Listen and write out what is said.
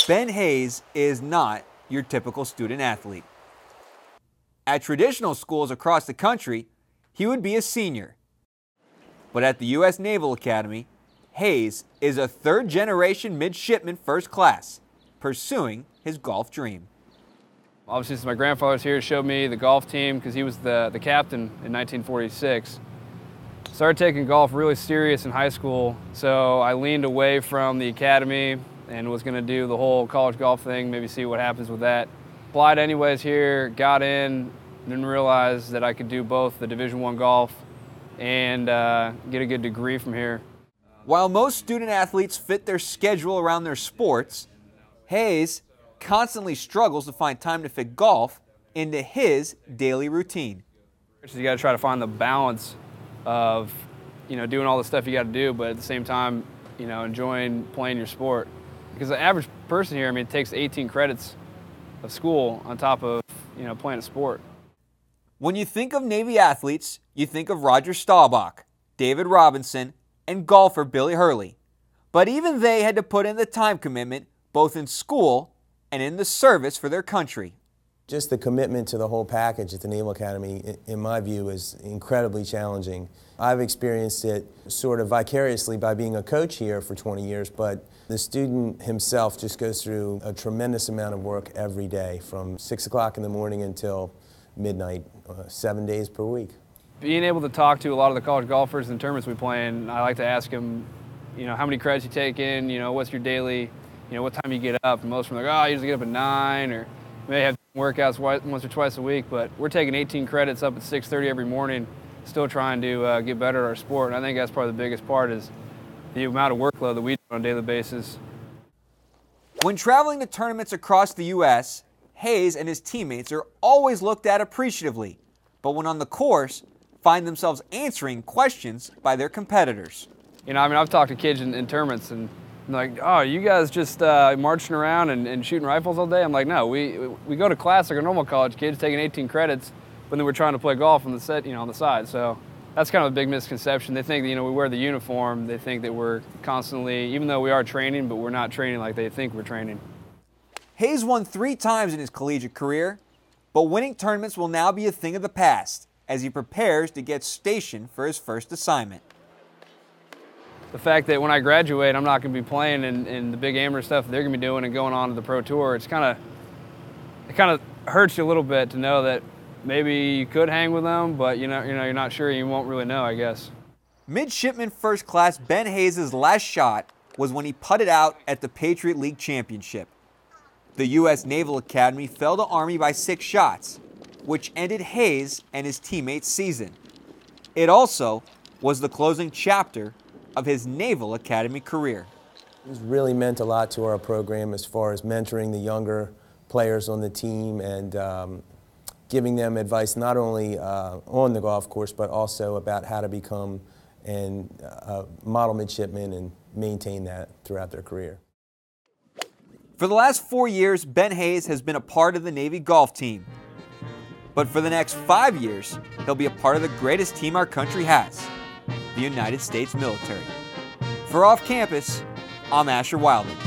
Ben Hayes is not your typical student athlete. At traditional schools across the country, he would be a senior. But at the U.S. Naval Academy, Hayes is a third-generation midshipman first class, pursuing his golf dream. Obviously, since my grandfather's here, showed me the golf team because he was the captain in 1946. Started taking golf really serious in high school, so I leaned away from the academy and was going to do the whole college golf thing, maybe see what happens with that. Applied anyways here, got in, didn't realize that I could do both the Division I golf and get a good degree from here. While most student athletes fit their schedule around their sports, Hayes constantly struggles to find time to fit golf into his daily routine. So you got to try to find the balance of, doing all the stuff you got to do, but at the same time, enjoying playing your sport. Because the average person here, it takes 18 credits of school on top of, playing a sport. When you think of Navy athletes, you think of Roger Staubach, David Robinson, and golfer Billy Hurley. But even they had to put in the time commitment both in school and in the service for their country. Just the commitment to the whole package at the Naval Academy, in my view, is incredibly challenging. I've experienced it sort of vicariously by being a coach here for 20 years, but the student himself just goes through a tremendous amount of work every day, from 6 o'clock in the morning until midnight, 7 days per week. Being able to talk to a lot of the college golfers and tournaments we play in, I like to ask them, how many credits you take in, what's your daily, what time you get up. And most of them are like, I usually get up at 9, or may have workouts once or twice a week, but we're taking 18 credits up at 6:30 every morning, still trying to get better at our sport. And I think that's probably the biggest part, is the amount of workload that we do on a daily basis. When traveling to tournaments across the U.S., Hayes and his teammates are always looked at appreciatively, but when on the course, find themselves answering questions by their competitors. I've talked to kids in tournaments, and they're like, oh, you guys just marching around and shooting rifles all day? I'm like, no, we go to class like a normal college kids, taking 18 credits, but then we're trying to play golf on the set, on the side. So that's kind of a big misconception. They think that, we wear the uniform. They think that we're constantly, even though we are training, but we're not training like they think we're training. Hayes won 3 times in his collegiate career, but winning tournaments will now be a thing of the past as he prepares to get stationed for his first assignment. The fact that when I graduate, I'm not going to be playing in the big amateur stuff that they're going to be doing and going on to the pro tour, it kind of hurts you a little bit to know that maybe you could hang with them, but you're not sure. You won't really know, I guess. Midshipman first class Ben Hayes' last shot was when he putted out at the Patriot League Championship. The U.S. Naval Academy fell to Army by 6 shots, which ended Hayes and his teammates' season. It also was the closing chapter of his Naval Academy career. It's really meant a lot to our program as far as mentoring the younger players on the team and giving them advice not only on the golf course, but also about how to become a model midshipman and maintain that throughout their career. For the last 4 years, Ben Hayes has been a part of the Navy golf team. But for the next 5 years, he'll be a part of the greatest team our country has, the United States military. For Off Campus, I'm Asher Wildman.